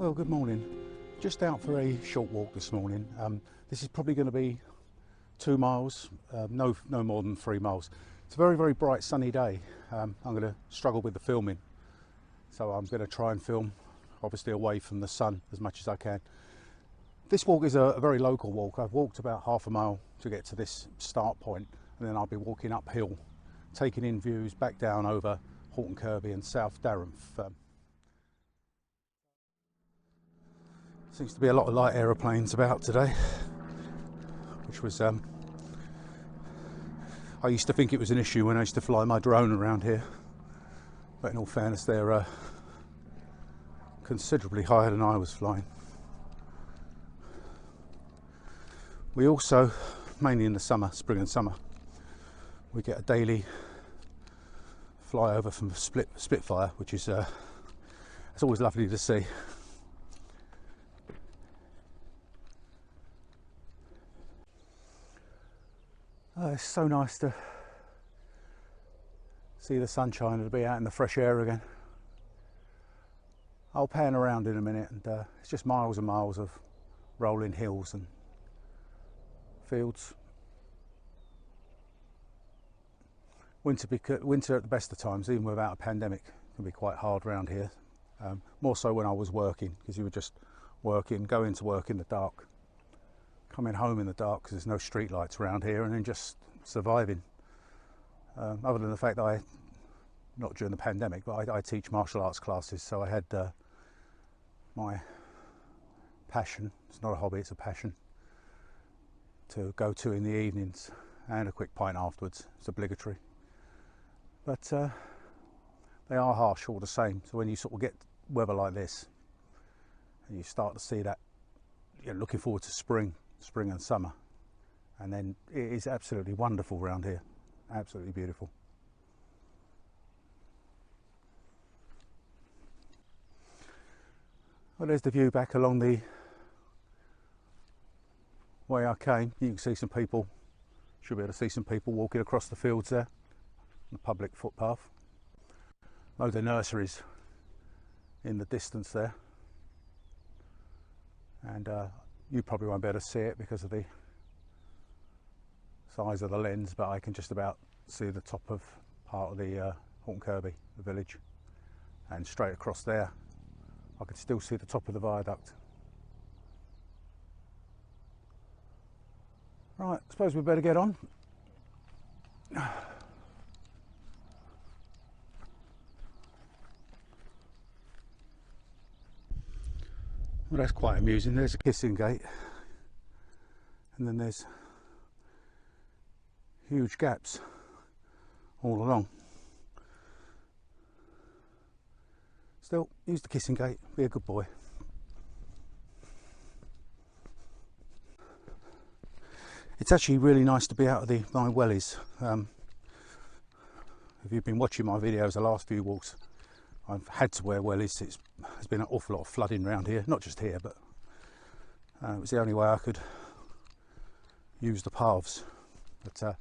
Well, good morning. Just out for a short walk this morning. This is probably going to be 2 miles, no more than 3 miles. It's a very, very bright sunny day. I'm going to struggle with the filming, so I'm going to try and film obviously away from the sun as much as I can. This walk is a very local walk. I've walked about half a mile to get to this start point, and then I'll be walking uphill, taking in views back down over Horton Kirby and South Darenth. Seems to be a lot of light aeroplanes about today, which was I used to think it was an issue when I used to fly my drone around here, but in all fairness they're considerably higher than I was flying. We also, mainly in the summer, spring and summer, we get a daily flyover from Spitfire, which is it's always lovely to see. It's so nice to see the sunshine and to be out in the fresh air again. I'll pan around in a minute, and it's just miles and miles of rolling hills and fields. Winter at the best of times, even without a pandemic, can be quite hard around here. More so when I was working, because you were just working, going to work in the dark, coming home in the dark because there's no street lights around here, and then just surviving. Other than the fact that not during the pandemic, but I teach martial arts classes, so I had my passion, it's not a hobby, it's a passion, to go to in the evenings, and a quick pint afterwards. It's obligatory. But they are harsh all the same, so when you sort of get weather like this and you start to see that, you're looking forward to spring and summer, and then it is absolutely wonderful around here, absolutely beautiful. Well, there's the view back along the way I came. You can see some people, should be able to see some people walking across the fields there, the public footpath. Loads of nurseries in the distance there, and you probably won't be able to see it because of the size of the lens, but I can just about see the top of part of the Horton Kirby, the village, and straight across there I could still see the top of the viaduct. Right, I suppose we better get on. Well, that's quite amusing. There's a kissing gate, and then there's huge gaps all along. Still, use the kissing gate, be a good boy. It's actually really nice to be out of my wellies. If you've been watching my videos the last few walks, I've had to wear wellies. There's been an awful lot of flooding around here, not just here, but it was the only way I could use the paths. But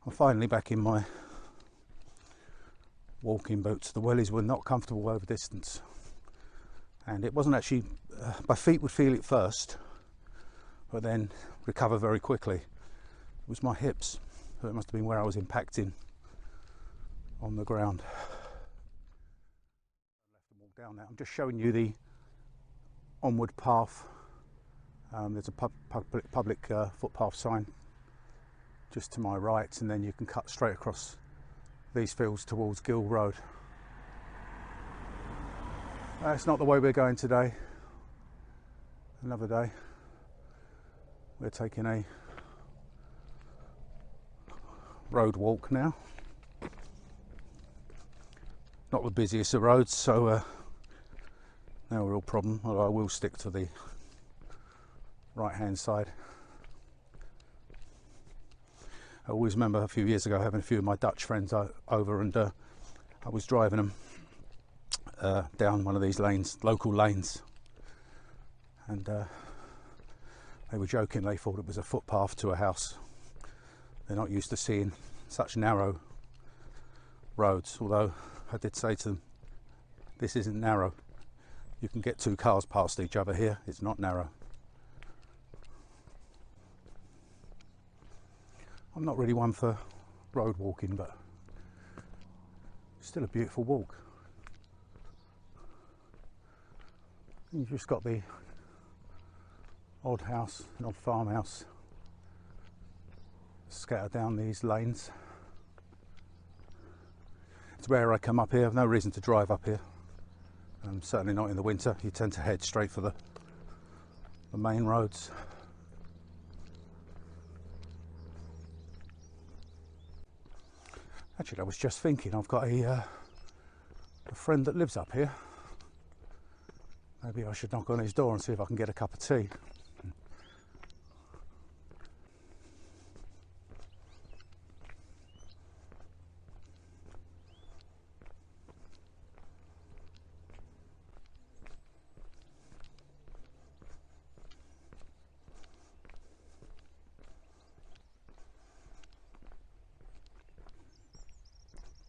I'm finally back in my walking boots. The wellies were not comfortable over distance, and it wasn't actually, my feet would feel it first, but then recover very quickly. It was my hips, so it must have been where I was impacting on the ground. Down there. I'm just showing you the onward path. There's a public footpath sign just to my right, and then you can cut straight across these fields towards Gill Road. That's not the way we're going today. Another day. We're taking a road walk now. Not the busiest of roads, so no real problem, although I will stick to the right hand side. I always remember a few years ago having a few of my Dutch friends over, and I was driving them down one of these lanes, local lanes, and they were joking, they thought it was a footpath to a house. They're not used to seeing such narrow roads, although I did say to them, this isn't narrow, You can get two cars past each other here, it's not narrow. I'm not really one for road walking, but still a beautiful walk. You've just got the odd house, an odd farmhouse scattered down these lanes. It's rare I come up here, I've no reason to drive up here. Certainly not in the winter, you tend to head straight for the main roads. Actually, I was just thinking, I've got a friend that lives up here. Maybe I should knock on his door and see if I can get a cup of tea.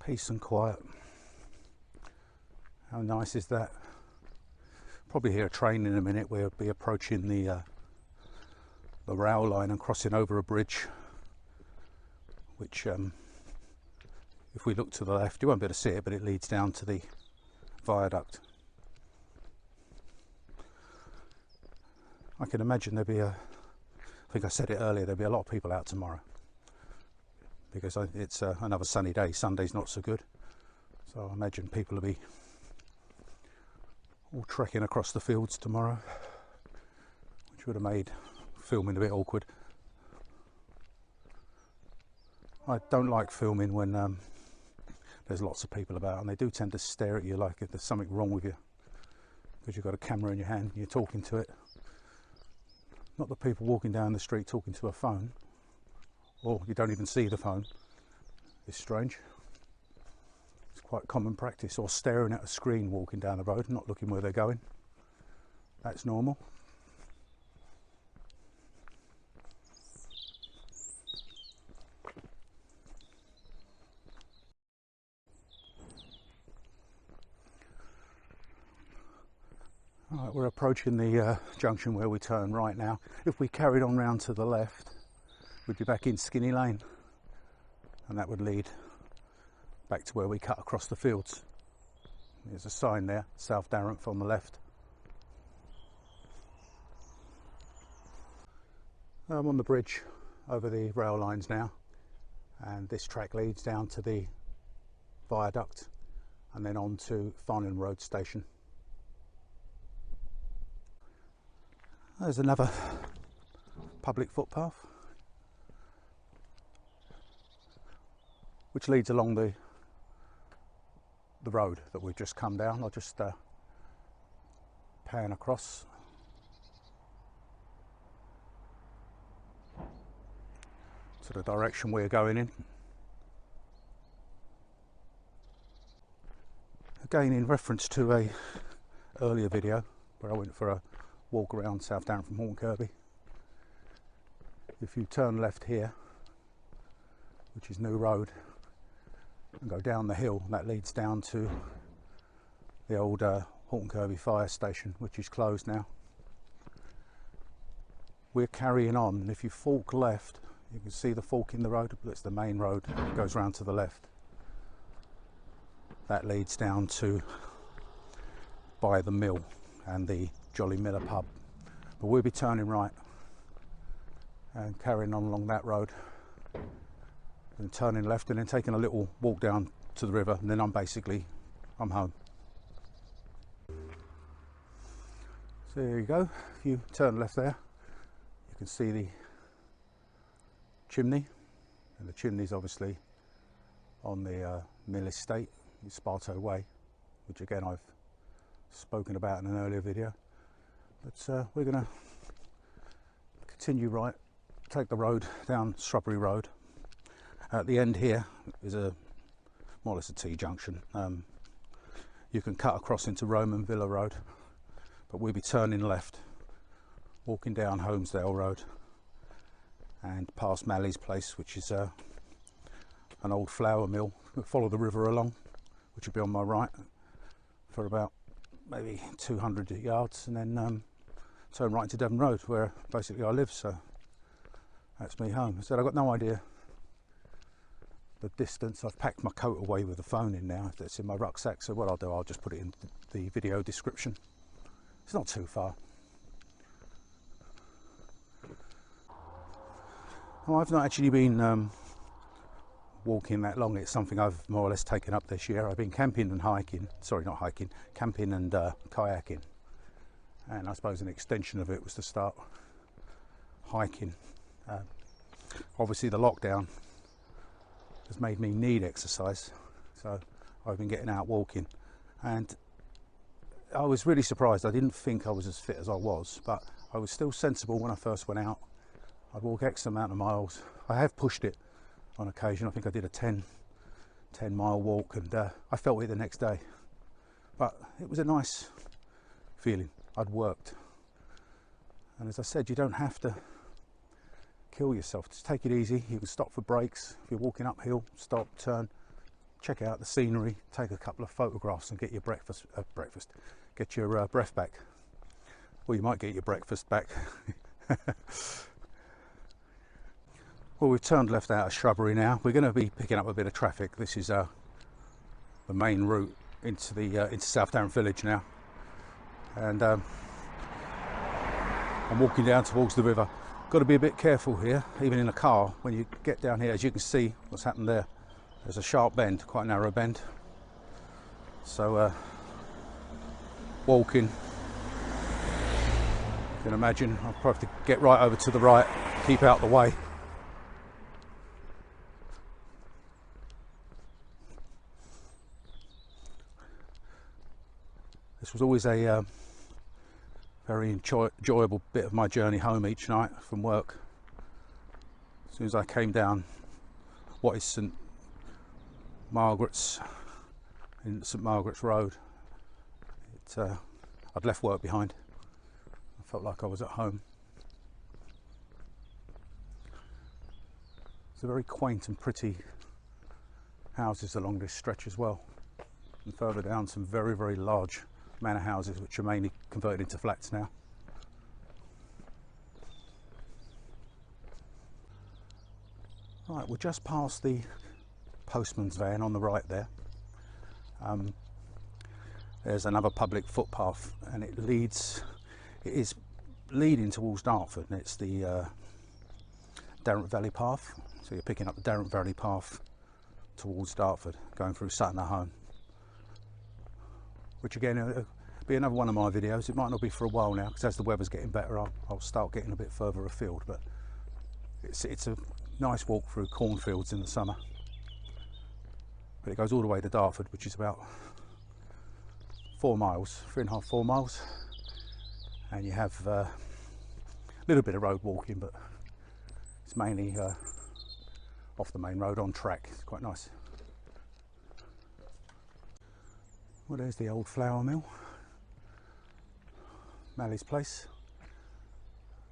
Peace and quiet. How nice is that? Probably hear a train in a minute. We'll be approaching the rail line and crossing over a bridge, which if we look to the left, you won't be able to see it, but it leads down to the viaduct. I can imagine there'll be I think I said it earlier, there'll be a lot of people out tomorrow, because it's another sunny day. Sunday's not so good, so I imagine people will be all trekking across the fields tomorrow, which would have made filming a bit awkward. I don't like filming when there's lots of people about, and they do tend to stare at you like if there's something wrong with you, because you've got a camera in your hand and you're talking to it. Not the people walking down the street talking to a phone, or you don't even see the phone. It's strange. It's quite common practice. Or staring at a screen walking down the road, not looking where they're going. That's normal. Alright, we're approaching the junction where we turn right now. If we carried on round to the left, we'd be back in Skinney Lane, and that would lead back to where we cut across the fields. There's a sign there, South Darenth on the left. I'm on the bridge over the rail lines now, and this track leads down to the viaduct and then on to Horton Road station. There's another public footpath which leads along the road that we've just come down. I'll just pan across. To the direction we're going in. Again, in reference to a earlier video where I went for a walk around South Darenth from Horton Kirby. If you turn left here, which is New Road, and go down the hill, that leads down to the old Horton Kirby fire station, which is closed now. We're carrying on, and if you fork left, you can see the fork in the road. That's the main road. It goes round to the left. That leads down to by the mill and the Jolly Miller pub, but we'll be turning right and carrying on along that road and turning left and then taking a little walk down to the river, and then I'm home. So there you go. If you turn left there, you can see the chimney, and the chimney's obviously on the mill estate, Sparto Way, which again I've spoken about in an earlier video. But we're going to continue right, take the road down Shrubbery Road. At the end here is more or less a T-junction. You can cut across into Roman Villa Road, but we'll be turning left, walking down Holmesdale Road and past Mallys Place, which is an old flour mill. We'll follow the river along, which will be on my right, for about maybe 200 yards, and then turn right into Devon Road, where basically I live. So that's me home. I said I've got no idea the distance. I've packed my coat away with the phone in now. It's in my rucksack, so what I'll do, I'll just put it in the video description. It's not too far. Well, I've not actually been walking that long. It's something I've more or less taken up this year. I've been camping and hiking, sorry, not hiking, camping and kayaking, and I suppose an extension of it was to start hiking. Obviously the lockdown has made me need exercise, so I've been getting out walking, and I was really surprised. I didn't think I was as fit as I was, but I was still sensible when I first went out. I'd walk X amount of miles. I have pushed it on occasion. I think I did a 10 mile walk, and I felt it the next day, but it was a nice feeling. I'd worked, and as I said, you don't have to kill yourself. Just take it easy. You can stop for breaks. If you're walking uphill, stop, turn, check out the scenery, take a couple of photographs, and get your get your breath back. Well, you might get your breakfast back. Well, we've turned left out of Shrubbery now. We're going to be picking up a bit of traffic. This is the main route into South Darenth village now, and I'm walking down towards the river. Got to be a bit careful here, even in a car, when you get down here. As you can see what's happened there, there's a sharp bend, quite a narrow bend, so walking, you can imagine I'll probably have to get right over to the right, keep out the way. This was always a very enjoyable bit of my journey home each night from work. As soon as I came down what is St Margaret's Road, I'd left work behind. I felt like I was at home. It's a very quaint and pretty houses along this stretch as well, and further down some very, very large manor houses which are mainly converted into flats now. Right, we're just past the postman's van on the right there. There's another public footpath, and it is leading towards Dartford, and it's the Darent Valley path. So you're picking up the Darent Valley path towards Dartford, going through Sutton home, which again will be another one of my videos. It might not be for a while now, because as the weather's getting better, I'll start getting a bit further afield, but it's a nice walk through cornfields in the summer. But it goes all the way to Dartford, which is about 4 miles, 3.5, 4 miles, and you have a little bit of road walking, but it's mainly off the main road on track. It's quite nice. Well, there's the old flour mill, Mallys Place,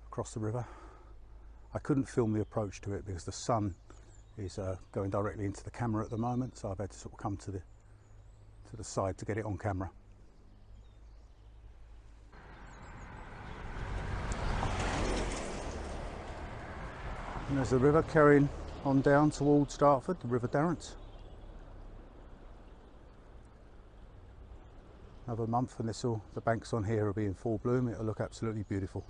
across the river. I couldn't film the approach to it because the sun is going directly into the camera at the moment, so I've had to sort of come to the side to get it on camera. And there's the river carrying on down towards Dartford, the River Darent. Another month and the banks on here will be in full bloom. It'll look absolutely beautiful.